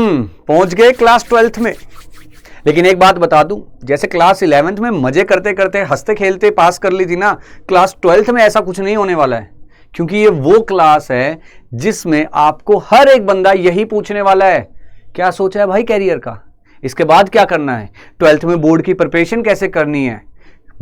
पहुंच गए class 12th में। लेकिन एक बात बता दूं, जैसे क्लास 11th में मजे करते करते हंसते खेलते पास कर ली थी ना, क्लास 12th में ऐसा कुछ नहीं होने वाला है। क्योंकि ये वो क्लास है जिसमें आपको हर एक बंदा यही पूछने वाला है, क्या सोचा है भाई कैरियर का, इसके बाद क्या करना है, 12th में बोर्ड की प्रिपरेशन कैसे करनी है,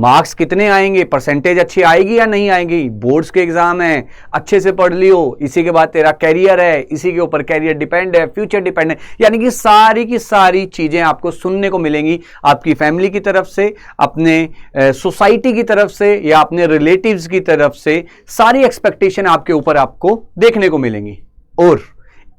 मार्क्स कितने आएंगे, परसेंटेज अच्छी आएगी या नहीं आएगी, बोर्ड्स के एग्जाम है, अच्छे से पढ़ लियो, इसी के बाद तेरा कैरियर है, इसी के ऊपर कैरियर डिपेंड है, फ्यूचर डिपेंड है। यानी कि सारी की सारी चीजें आपको सुनने को मिलेंगी आपकी फैमिली की तरफ से, अपने सोसाइटी की तरफ से या अपने रिलेटिव्स की तरफ से। सारी एक्सपेक्टेशन आपके ऊपर आपको देखने को मिलेंगी और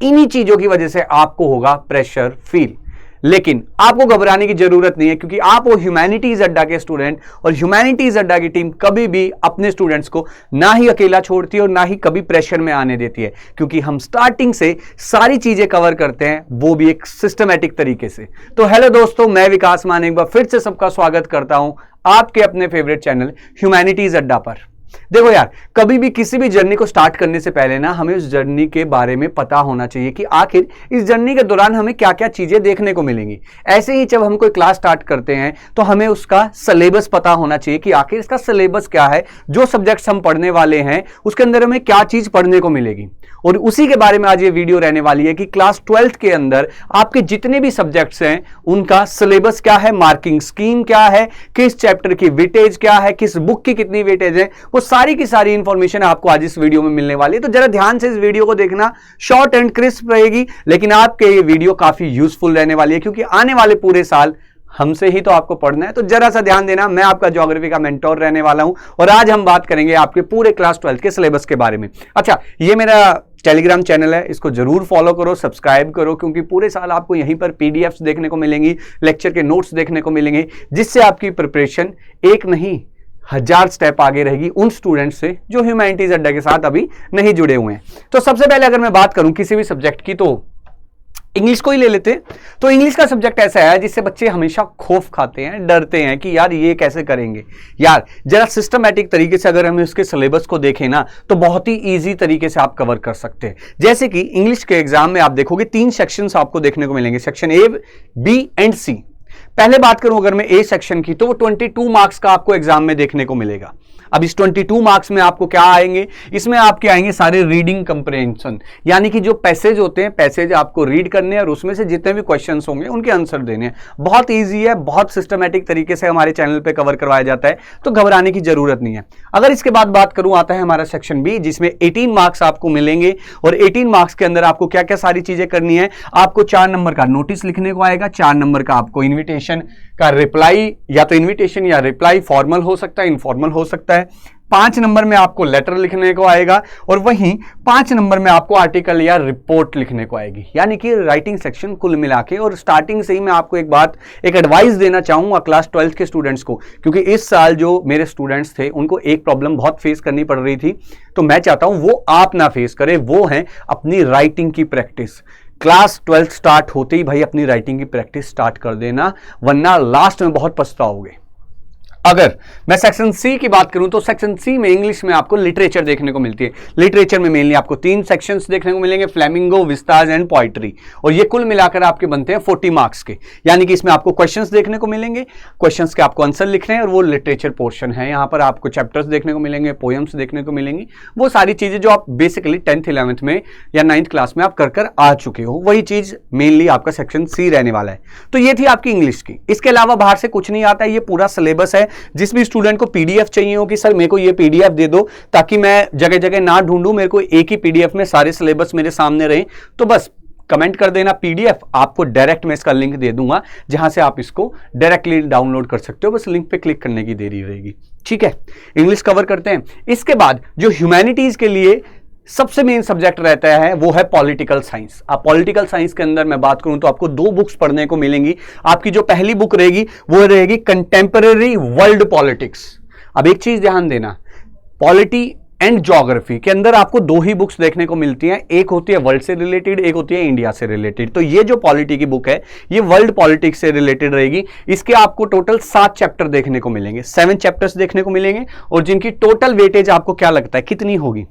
इन्हीं चीजों की वजह से आपको होगा प्रेशर फील। लेकिन आपको घबराने की जरूरत नहीं है, क्योंकि आप वो ह्यूमैनिटीज अड्डा के स्टूडेंट, और ह्यूमैनिटीज अड्डा की टीम कभी भी अपने स्टूडेंट्स को ना ही अकेला छोड़ती है और ना ही कभी प्रेशर में आने देती है, क्योंकि हम स्टार्टिंग से सारी चीजें कवर करते हैं, वो भी एक सिस्टमैटिक तरीके से। तो हेलो दोस्तों, मैं विकास मान एक बार फिर से सबका स्वागत करता हूं आपके अपने फेवरेट चैनल ह्यूमैनिटीज अड्डा पर। देखो यार, कभी भी किसी भी जर्नी को स्टार्ट करने से पहले ना हमें उस जर्नी के बारे में पता होना चाहिए कि आखिर इस जर्नी के दौरान हमें क्या क्या चीजें देखने को मिलेंगी। ऐसे ही जब हम कोई क्लास स्टार्ट करते हैं तो हमें उसका सिलेबस पता होना चाहिए कि आखिर इसका सिलेबस क्या है, जो सब्जेक्ट्स हम पढ़ने वाले हैं उसके अंदर हमें क्या चीज पढ़ने को मिलेगी। और उसी के बारे में आज ये वीडियो रहने वाली है कि क्लास 12th के अंदर आपके जितने भी सब्जेक्ट्स हैं उनका सिलेबस क्या है, मार्किंग स्कीम क्या है, किस चैप्टर की वेटेज क्या है, किस बुक की कितनी वेटेज है, वो सारी की सारी इंफॉर्मेशन आपको आज इस वीडियो में मिलने वाली है। तो जरा ध्यान से इस वीडियो को देखना, शॉर्ट एंड क्रिस्प रहेगी, लेकिन आपके ये वीडियो काफी यूजफुल रहने वाली है, क्योंकि आने वाले पूरे साल हमसे ही तो आपको पढ़ना है। तो जरा सा ध्यान देना, मैं आपका ज्योग्राफी का मेंटोर रहने वाला हूं और आज हम बात करेंगे आपके पूरे क्लास 12th के सिलेबस के बारे में। अच्छा, ये मेरा टेलीग्राम चैनल है, इसको जरूर फॉलो करो, सब्सक्राइब करो, क्योंकि पूरे साल आपको यहीं पर पीडीएफ्स देखने को मिलेंगी, लेक्चर के नोट्स देखने को मिलेंगे, जिससे आपकी प्रिपरेशन एक नहीं 1000 स्टेप आगे रहेगी उन स्टूडेंट्स से जो ह्यूमैनिटीज अड्डा के साथ अभी नहीं जुड़े हुए हैं। तो सबसे पहले अगर मैं बात करूं किसी भी सब्जेक्ट की, तो इंग्लिश को ही ले लेते हैं। तो इंग्लिश का सब्जेक्ट ऐसा है जिससे बच्चे हमेशा खौफ खाते हैं, डरते हैं कि यार ये कैसे करेंगे। यार जरा सिस्टमैटिक तरीके से अगर हम इसके सिलेबस को देखें ना, तो बहुत ही इजी तरीके से आप कवर कर सकते हैं। जैसे कि इंग्लिश के एग्जाम में आप देखोगे 3 सेक्शंस आपको देखने को मिलेंगे, सेक्शन ए, बी एंड सी। पहले बात करूं अगर मैं ए सेक्शन की, तो वो 22 मार्क्स का आपको एग्जाम में देखने को मिलेगा। अब इस 22 मार्क्स में आपको क्या आएंगे, इसमें आपके आएंगे सारे रीडिंग कंप्रेहेंशन, यानी कि जो पैसेज होते हैं, पैसेज आपको रीड करने हैं और उसमें से जितने भी क्वेश्चंस होंगे उनके आंसर देने हैं। बहुत इजी है, बहुत सिस्टमैटिक तरीके से हमारे चैनल पे कवर करवाया जाता है, तो घबराने की जरूरत नहीं है। अगर इसके बाद बात करूं, आता है हमारा सेक्शन बी, जिसमें 18 मार्क्स आपको मिलेंगे और 18 मार्क्स के अंदर आपको क्या क्या सारी चीजें करनी है। आपको 4 नंबर का नोटिस लिखने को आएगा, 4 नंबर का आपको इन्विटेशन का रिप्लाई, या तो इन्विटेशन या रिप्लाई फॉर्मल हो सकता है, इनफॉर्मल हो सकता है। 5 नंबर में आपको लेटर लिखने को आएगा और वहीं 5 नंबर में आपको आर्टिकल या रिपोर्ट लिखने को आएगी, यानी कि राइटिंग सेक्शन कुल मिला के। और स्टार्टिंग से ही मैं आपको एक एडवाइस देना चाहूंगा क्लास 12th के स्टूडेंट्स को, क्योंकि इस साल जो मेरे स्टूडेंट्स थे उनको एक प्रॉब्लम बहुत फेस करनी पड़ रही थी, तो मैं चाहता हूं वो आप ना फेस करें, वो है अपनी राइटिंग की प्रैक्टिस। क्लास 12th स्टार्ट होते ही भाई अपनी राइटिंग की प्रैक्टिस स्टार्ट कर देना, वरना लास्ट में बहुत पछताओगे। अगर मैं सेक्शन सी की बात करूं, तो सेक्शन सी में इंग्लिश में आपको लिटरेचर देखने को मिलती है। लिटरेचर में मेनली आपको 3 सेक्शंस देखने को मिलेंगे, फ्लेमिंगो, विस्ताज एंड पोइट्री, और ये कुल मिलाकर आपके बनते हैं 40 मार्क्स के। यानी कि इसमें आपको क्वेश्चंस देखने को मिलेंगे, क्वेश्चंस के आपको आंसर लिखने हैं, और वो लिटरेचर पोर्शन है। यहाँ पर आपको चैप्टर्स देखने को मिलेंगे, पोएम्स देखने को मिलेंगी, वो सारी चीजें जो आप बेसिकली 10th 11th में या 9th क्लास में आप कर आ चुके हो, वही चीज मेनली आपका सेक्शन सी रहने वाला है। तो ये थी आपकी इंग्लिश की। इसके अलावा बाहर से कुछ नहीं आता है, ये पूरा सिलेबस है। जिस भी स्टूडेंट को पीडीएफ चाहिए हो कि सर मेरे को ये पीडीएफ दे दो ताकि मैं जगह जगह ना ढूंढूं, मेरे को एक ही पीडीएफ में सारे सिलेबस मेरे सामने रहे, तो बस कमेंट कर देना पीडीएफ, आपको डायरेक्ट मैं इसका लिंक दे दूंगा जहां से आप इसको डायरेक्टली डाउनलोड कर सकते हो। बस लिंक पे क्लिक करने की देरी रहेगी। ठीक है, इंग्लिश कवर करते हैं। इसके बाद जो ह्यूमैनिटीज के लिए सबसे मेन सब्जेक्ट रहता है वो है पॉलिटिकल साइंस। अब पॉलिटिकल साइंस के अंदर मैं बात करूं तो आपको 2 बुक्स पढ़ने को मिलेंगी। आपकी जो पहली बुक रहेगी वो रहेगी कंटेम्पररी वर्ल्ड पॉलिटिक्स। अब एक चीज ध्यान देना, पॉलिटी एंड ज्योग्राफी के अंदर आपको 2 ही बुक्स देखने को मिलती हैं, एक होती है वर्ल्ड से रिलेटेड, एक होती है इंडिया से रिलेटेड। तो ये जो पॉलिटी की बुक है ये वर्ल्ड पॉलिटिक्स से रिलेटेड रहेगी। इसके आपको टोटल 7 चैप्टर देखने को मिलेंगे, 7 चैप्टर्स देखने को मिलेंगे, और जिनकी टोटल वेटेज आपको क्या लगता है कितनी होगी?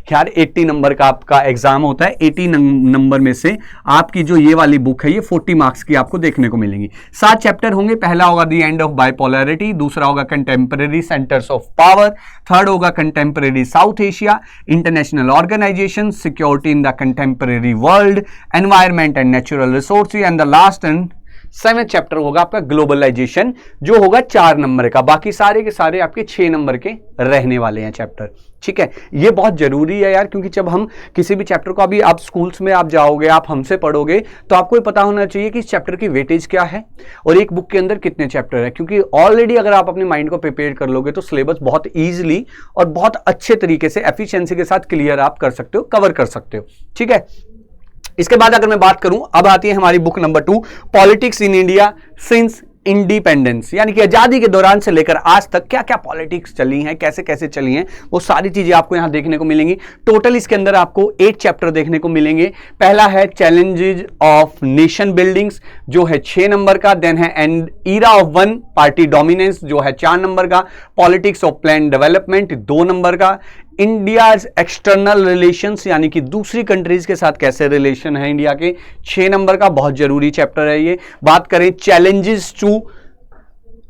यार 80 नंबर का आपका एग्जाम होता है, 80 नंबर में से आपकी जो ये वाली बुक है ये 40 मार्क्स की आपको देखने को मिलेंगी। 7 चैप्टर होंगे। पहला होगा द एंड ऑफ बाइपोलैरिटी, दूसरा होगा contemporary centres of power, third होगा contemporary South Asia, international organisation, security in the contemporary world, environment and natural resources, and the last and 7th chapter होगा आपका ग्लोबलाइजेशन, जो होगा 4 नंबर का। बाकी सारे के सारे आपके 6 नंबर के रहने वाले हैं चैप्टर। ठीक है, ये बहुत जरूरी है यार, क्योंकि जब हम किसी भी चैप्टर को, अभी आप स्कूल्स में आप जाओगे, आप हमसे पढ़ोगे, तो आपको ये पता होना चाहिए कि इस चैप्टर की वेटेज क्या है और एक बुक के अंदर कितने चैप्टर है। क्योंकि ऑलरेडी अगर आप अपने माइंड को प्रिपेयर कर लोगे तो सिलेबस बहुत ईजिली और बहुत अच्छे तरीके से एफिशिएंसी के साथ क्लियर आप कर सकते हो, कवर कर सकते हो। ठीक है, इसके बाद अगर मैं बात करूं, अब आती है हमारी book number 2, politics in India since independence, यानी कि आजादी के दौरान से लेकर आज तक क्या क्या पॉलिटिक्स चली हैं, कैसे कैसे चली हैं, वो सारी चीजें आपको यहां देखने को मिलेंगी। टोटल इसके अंदर आपको 8 चैप्टर देखने को मिलेंगे। पहला है चैलेंजेस ऑफ नेशन बिल्डिंग्स, जो है 6 नंबर का। देन है and era of one party dominance, जो है 4 नंबर का। Politics of plan development 2 number का। इंडियाज एक्सटर्नल रिलेशंस, यानी कि दूसरी कंट्रीज के साथ कैसे रिलेशन है इंडिया के, 6 नंबर का, बहुत जरूरी चैप्टर है ये। बात करें challenges to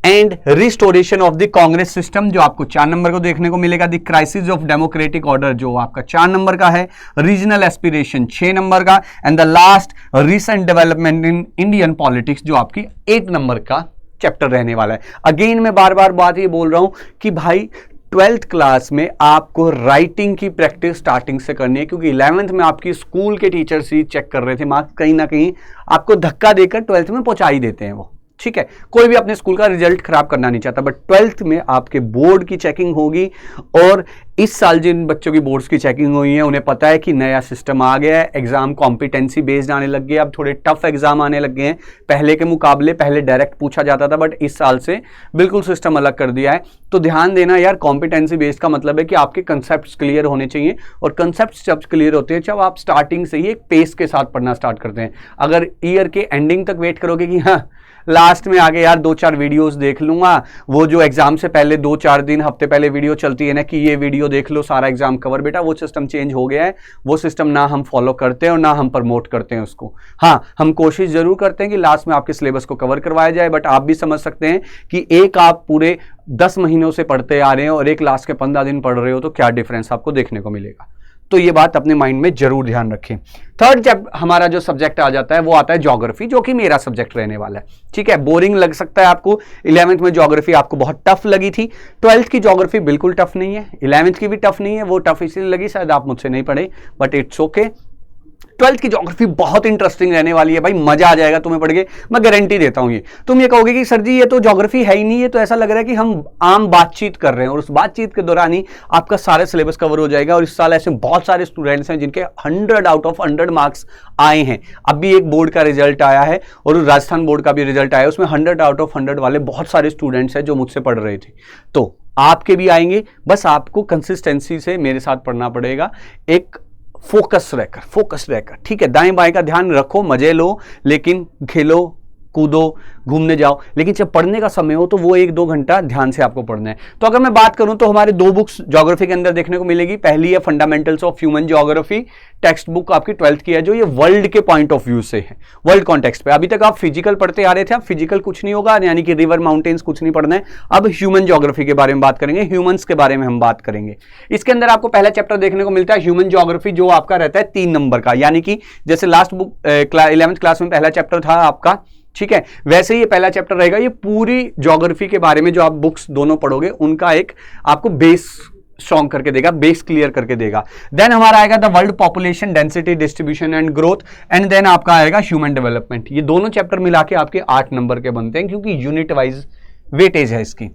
and restoration of the Congress system, जो आपको 4 नंबर को देखने को मिलेगा। The crisis of democratic order, जो आपका 4 नंबर का है। रीजनल एस्पिरेशन 6 नंबर का। And the last recent development in Indian politics, जो आपकी 8 नंबर का चैप्टर रहने वाला है। अगेन मैं बार बार बात ये बोल रहा हूं कि भाई 12th क्लास में आपको राइटिंग की प्रैक्टिस स्टार्टिंग से करनी है, क्योंकि 11th में आपकी स्कूल के टीचर्स ही चेक कर रहे थे मार्क्स, कहीं ना कहीं आपको धक्का देकर 12th में पहुंचा ही देते हैं वो। ठीक है, कोई भी अपने स्कूल का रिजल्ट खराब करना नहीं चाहता, बट 12th में आपके बोर्ड की चेकिंग होगी। और इस साल जिन बच्चों की बोर्ड्स की चेकिंग हुई है उन्हें पता है कि नया सिस्टम आ गया है, एग्जाम कॉम्पिटेंसी बेस्ड आने लग गए, अब थोड़े टफ एग्जाम आने लग गए हैं पहले के मुकाबले। पहले डायरेक्ट पूछा जाता था, बट इस साल से बिल्कुल सिस्टम अलग कर दिया है। तो ध्यान देना यार, कॉम्पिटेंसी बेस्ड का मतलब है कि आपके कंसेप्ट क्लियर होने चाहिए, और कंसेप्ट जब क्लियर होते हैं जब आप स्टार्टिंग से ही एक पेस के साथ पढ़ना स्टार्ट करते हैं। अगर ईयर के एंडिंग तक वेट करोगे कि हाँ लास्ट में आगे यार 2-4 वीडियोस देख लूंगा, वो जो एग्जाम से पहले 2-4 दिन हफ्ते पहले वीडियो चलती है ना कि ये वीडियो देख लो सारा एग्जाम कवर, बेटा वो सिस्टम चेंज हो गया है। वो सिस्टम ना हम फॉलो करते हैं और ना हम प्रमोट करते हैं उसको। हाँ, हम कोशिश जरूर करते हैं कि लास्ट में आपके सिलेबस को कवर करवाया जाए, बट आप भी समझ सकते हैं कि एक आप पूरे 10 महीनों से पढ़ते आ रहे हैं और एक लास्ट के 15 दिन पढ़ रहे हो, तो क्या डिफरेंस आपको देखने को मिलेगा। तो ये बात अपने माइंड में जरूर ध्यान रखें। थर्ड जब हमारा जो सब्जेक्ट आ जाता है वो आता है ज्योग्राफी, जो कि मेरा सब्जेक्ट रहने वाला है। ठीक है, बोरिंग लग सकता है आपको, 11th में ज्योग्राफी आपको बहुत टफ लगी थी। 12th की ज्योग्राफी बिल्कुल टफ नहीं है, 11th की भी टफ नहीं है, वो टफ इसलिए लगी शायद आप मुझसे नहीं पढ़े, बट इट्स ओके। 12th की ज्योग्राफी बहुत इंटरेस्टिंग रहने वाली है भाई, मजा आ जाएगा तुम्हें पढ़ के, मैं गारंटी देता हूं। ये तुम ये कहोगे कि सर जी ये तो ज्योग्राफी है ही नहीं, ये तो ऐसा लग रहा है कि हम आम बातचीत कर रहे हैं, और उस बातचीत के दौरान ही आपका सारे सिलेबस कवर हो जाएगा। और इस साल ऐसे बहुत सारे स्टूडेंट्स हैं जिनके 100 आउट ऑफ 100 मार्क्स आए हैं। अभी एक बोर्ड का रिजल्ट आया है और राजस्थान बोर्ड का भी रिजल्ट आया है, उसमें 100 आउट ऑफ 100 वाले बहुत सारे स्टूडेंट्स हैं जो मुझसे पढ़ रहे थे। तो आपके भी आएंगे, बस आपको कंसिस्टेंसी से मेरे साथ पढ़ना पड़ेगा, एक फोकस रहकर। ठीक है, दाएं बाएं का ध्यान रखो, मजे लो, लेकिन खेलो कूदो घूमने जाओ, लेकिन जब पढ़ने का समय हो तो वो 1-2 घंटा ध्यान से आपको पढ़ना है। तो अगर मैं बात करूं तो हमारे 2 बुक्स ज्योग्राफी के अंदर देखने को मिलेगी। पहली है fundamentals of human geography, text book आपकी 12th की है, जो ये वर्ल्ड के पॉइंट ऑफ व्यू से है, वर्ल्ड कॉन्टेक्स्ट पे। अभी तक आप फिजिकल पढ़ते आ रहे थे, अब फिजिकल कुछ नहीं होगा, यानी कि रिवर माउंटेन्स कुछ नहीं पढ़ना है। अब ह्यूमन ज्योग्राफी के बारे में बात करेंगे, ह्यूमंस के बारे में हम बात करेंगे। इसके अंदर आपको पहला चैप्टर देखने को मिलता है ह्यूमन ज्योग्राफी, जो आपका रहता है 3 नंबर का, यानी कि जैसे लास्ट बुक 11th क्लास में पहला चैप्टर था आपका, ठीक है, वैसे ही ये पहला चैप्टर रहेगा। ये पूरी ज्योग्राफी के बारे में जो आप बुक्स दोनों पढ़ोगे उनका एक आपको बेस स्ट्रॉन्ग करके देगा, बेस क्लियर करके देगा। देन हमारा आएगा the world population density distribution and growth, and then आपका आएगा ह्यूमन डेवलपमेंट। ये दोनों चैप्टर मिला के आपके 8 नंबर के बनते हैं, क्योंकि यूनिट वाइज वेटेज है इसकी।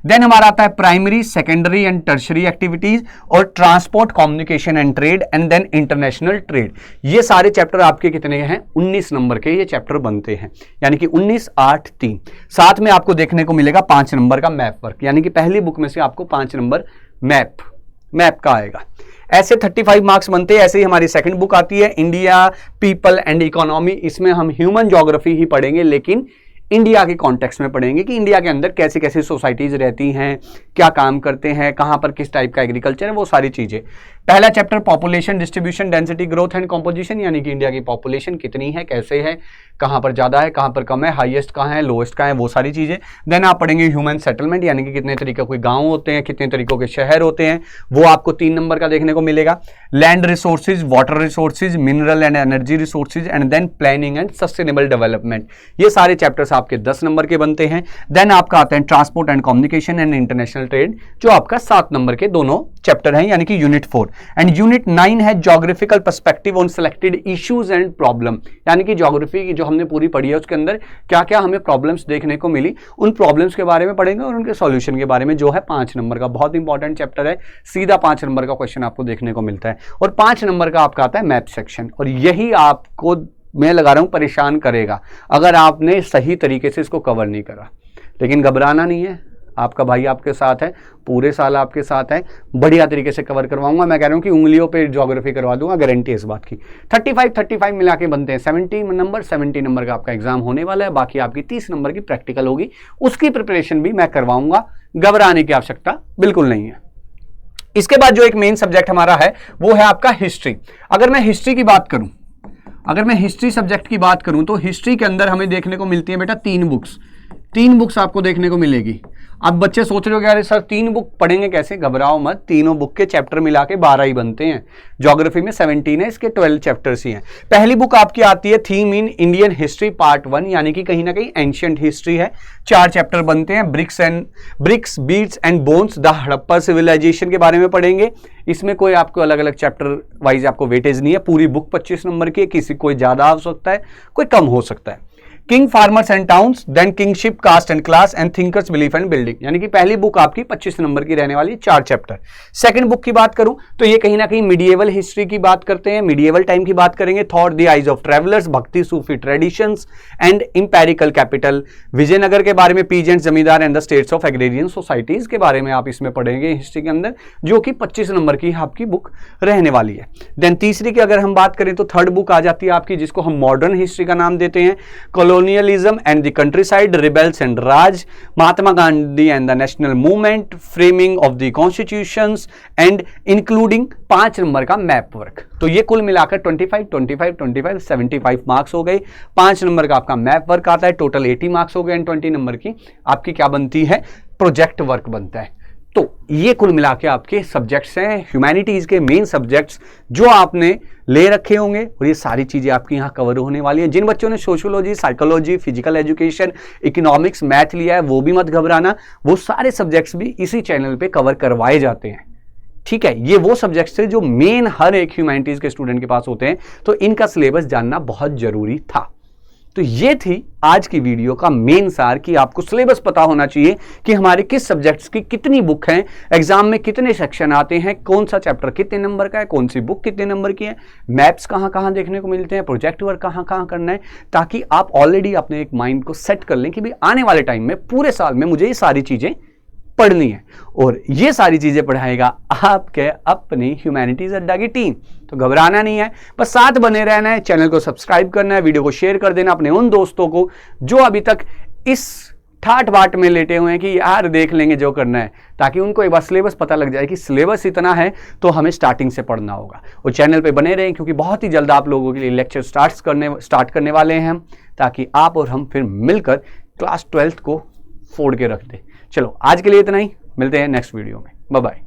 देन हमारा आता है primary, secondary and tertiary activities, और transport, communication and trade, and then international trade. ये सारे चैप्टर आपके कितने हैं? 19 नंबर के ये चैप्टर बनते हैं, यानी कि 19, 8, 3। साथ में आपको देखने को मिलेगा 5 नंबर का मैप वर्क, यानी कि पहली बुक में से आपको 5 नंबर मैप का आएगा। ऐसे 35 मार्क्स बनते हैं। ऐसे ही हमारी सेकंड बुक आती है इंडिया, पीपल एंड इकोनॉमी। इसमें हम ह्यूमन ज्योग्राफी ही पढ़ेंगे, लेकिन इंडिया के कॉन्टेक्स्ट में पढ़ेंगे कि इंडिया के अंदर कैसे कैसे सोसाइटीज रहती हैं, क्या काम करते हैं, कहाँ पर किस टाइप का एग्रीकल्चर है, वो सारी चीजें। पहला chapter population distribution density growth and composition, यानी कि इंडिया की पॉपुलेशन कितनी है, कैसे है, कहाँ पर ज्यादा है, कहाँ पर कम है, हाईएस्ट कहाँ है, लोएस्ट कहाँ है, वो सारी चीजें। देन आप पढ़ेंगे ह्यूमन सेटलमेंट, यानी कि कितने तरीके के गांव होते हैं, कितने तरीकों के शहर होते हैं, वो आपको 3 नंबर का देखने को मिलेगा। Land resources, water resources, mineral and energy resources, and then planning and sustainable development, ये सारे चैप्टर्स आपके 10 नंबर के बनते हैं। देन आपका आता है transport and communication and international trade, जो आपका 7 नंबर के दोनों चैप्टर हैं, यानी कि यूनिट 4। एंड यूनिट 9 है geographical perspective on selected issues and problem, यानी कि ज्योग्राफी की जो हमने पूरी पढ़ी है उसके अंदर क्या क्या हमें प्रॉब्लम्स देखने को मिली, उन प्रॉब्लम्स के बारे में पढ़ेंगे और उनके सॉल्यूशन के बारे में, जो है 5 नंबर का बहुत इंपॉर्टेंट चैप्टर है। सीधा 5 नंबर का क्वेश्चन आपको देखने को मिलता है। और 5 नंबर का आपका आता है मैथ सेक्शन, और यही आपको मैं लगा रहा हूं परेशान करेगा अगर आपने सही तरीके से इसको कवर नहीं करा। लेकिन घबराना नहीं है, आपका भाई आपके साथ है, पूरे साल आपके साथ है, बढ़िया तरीके से कवर करवाऊंगा। मैं कह रहा हूं कि उंगलियों पे ज्योग्राफी करवा दूंगा, गारंटी है इस बात की। 35 मिला के बनते हैं 70 नंबर का आपका एग्जाम होने वाला है। बाकी आपकी 30 नंबर की प्रैक्टिकल होगी, उसकी प्रिपरेशन भी मैं करवाऊंगा, घबराने की आवश्यकता बिल्कुल नहीं है। इसके बाद जो एक मेन सब्जेक्ट हमारा है वो है आपका हिस्ट्री। अगर मैं हिस्ट्री की बात करूं, अगर मैं हिस्ट्री सब्जेक्ट की बात करूं, तो हिस्ट्री के अंदर हमें देखने को मिलती है बेटा 3 बुक्स आपको देखने को मिलेगी। अब बच्चे सोच रहे हो कि यार सर 3 बुक पढ़ेंगे कैसे, घबराओ मत, तीनों बुक के चैप्टर मिला के 12 ही बनते हैं। ज्योग्राफी में 17 है, इसके 12 चैप्टर्स ही हैं। पहली बुक आपकी आती है theme in Indian history part 1, यानी कि कहीं ना कहीं एंशियंट हिस्ट्री है। 4 चैप्टर बनते हैं, bricks beads and bones, the Harappa civilisation के बारे में पढ़ेंगे। इसमें कोई आपको अलग अलग चैप्टर वाइज आपको वेटेज नहीं है, पूरी बुक 25 नंबर की है, किसी कोई ज्यादा हो सकता है, कोई कम हो सकता है। King farmers and towns, then kingship, caste and class and thinkers belief and building, यानी कि पहली बुक आपकी 25 नंबर की रहने वाली, 4 चैप्टर। सेकंड बुक की बात करूं तो ये कहीं ना कहीं मिडिएवल हिस्ट्री की बात करते हैं, मिडिएवल टाइम की बात करेंगे। Through the eyes of travellers, Bhakti Sufi traditions and imperial capital, Vijayanagar के बारे में, peasant zamindar and the states of agrarian societies के बारे में आप इसमें पढ़ेंगे हिस्ट्री के अंदर, जो कि 25 नंबर की आपकी बुक रहने वाली है। देन तीसरी की अगर हम बात करें तो थर्ड बुक आ जाती है आपकी, जिसको हम मॉडर्न हिस्ट्री का नाम देते हैं, colonialism and the countryside, rebels and Raj, Mahatma Gandhi and the national movement, framing of the constitutions and including 5 number का मैप वर्क। तो ये कुल मिलाकर 25 75 मार्क्स हो गए। 5 नंबर का आपका मैप वर्क आता है, टोटल 80 मार्क्स हो गए। एंड 20 नंबर की आपकी क्या बनती है, प्रोजेक्ट वर्क बनता है। तो ये कुल मिला के आपके सब्जेक्ट्स हैं, ह्यूमैनिटीज के मेन सब्जेक्ट्स जो आपने ले रखे होंगे, और ये सारी चीजें आपकी यहाँ कवर होने वाली हैं। जिन बच्चों ने sociology, psychology, physical education, economics, math लिया है, वो भी मत घबराना, वो सारे सब्जेक्ट्स भी इसी चैनल पे कवर करवाए जाते हैं। ठीक है, ये वो सब्जेक्ट्स थे जो मेन हर एक ह्यूमैनिटीज के स्टूडेंट के पास होते हैं, तो इनका सिलेबस जानना बहुत जरूरी था। तो ये थी आज की वीडियो का मेन सार कि आपको सिलेबस पता होना चाहिए कि हमारे किस सब्जेक्ट्स की कितनी बुक हैं, एग्जाम में कितने सेक्शन आते हैं, कौन सा चैप्टर कितने नंबर का है, कौन सी बुक कितने नंबर की है, मैप्स कहाँ कहाँ देखने को मिलते हैं, प्रोजेक्ट वर्क कहाँ कहाँ करना है, ताकि आप ऑलरेडी अपने एक माइंड को सेट कर लें कि भाई आने वाले टाइम में पूरे साल में मुझे ये सारी चीजें पढ़नी है। और ये सारी चीजें पढ़ाएगा आपके अपनी ह्यूमैनिटीज अड्डा की टीम। तो घबराना नहीं है, बस साथ बने रहना है, चैनल को सब्सक्राइब करना है, वीडियो को शेयर कर देना अपने उन दोस्तों को जो अभी तक इस ठाट बाट में लेटे हुए हैं कि यार देख लेंगे जो करना है, ताकि उनको एक बार सिलेबस पता लग जाए कि सिलेबस इतना है तो हमें स्टार्टिंग से पढ़ना होगा। और चैनल पे बने रहें, क्योंकि बहुत ही जल्द आप लोगों के लिए लेक्चर स्टार्ट करने वाले हैं हम, ताकि आप और हम फिर मिलकर क्लास 12th को फोड़ के रख दें। चलो आज के लिए इतना ही, मिलते हैं नेक्स्ट वीडियो में, बाय बाय।